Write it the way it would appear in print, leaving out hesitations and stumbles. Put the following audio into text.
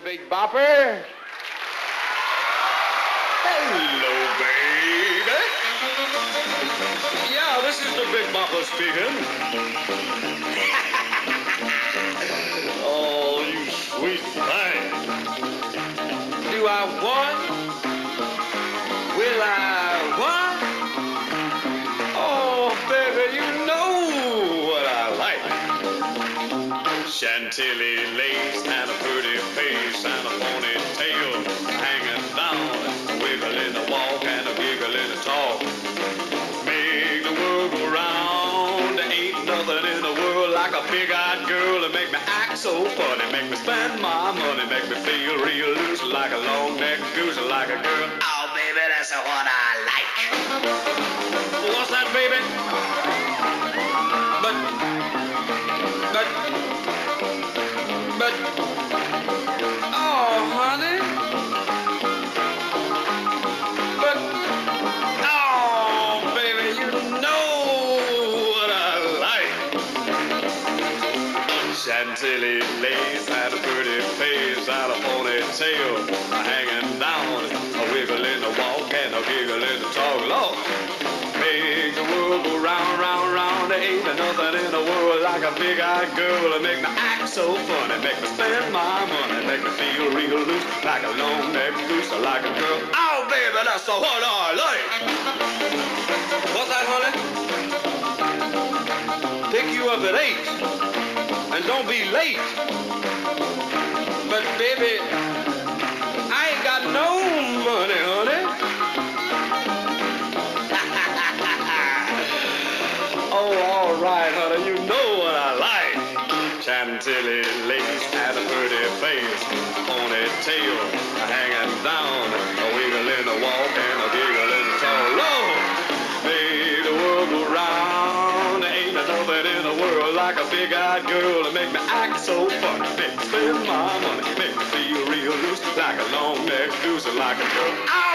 Big Bopper. Hello, baby. Yeah, this is the Big Bopper speaking. Oh, you sweet thing. Do I want? Will I want? Oh, baby, you know what I like. Chantilly lace and a pretty face and a ponytail hanging down, a wiggle in the walk and a giggle in the talk. Make the world go round. There ain't nothing in the world like a big-eyed girl that make me act so funny, make me spend my money, make me feel real loose like a long-necked goose, like a girl. Oh, baby, that's what I like. What's that, baby? But, oh, honey. But, Oh, baby, you know what I like. Chantilly lace and a pretty face and a ponytail hanging down, a wiggle in the walk and a giggle in the talk. Lord, make the world go round, round, round. There ain't nothing in the world like a big-eyed girl that make me act so funny, make me spend my money, make me feel real loose like a long-necked goose, like a girl. Oh, baby, that's the one I like. what's that, honey? Pick you up at 8. And don't be late. But, baby, I ain't got no money, honey. Oh, all right, honey, you know what I like. Chantilly lace and a pretty face, ponytail hanging down, a wiggle in the walk and a giggle in the talk. Lord, make the world go round. There ain't nothing in the world like a big-eyed girl that make me act so funny, make me spend my money, make me feel real loose like a long-necked goose, like a girl.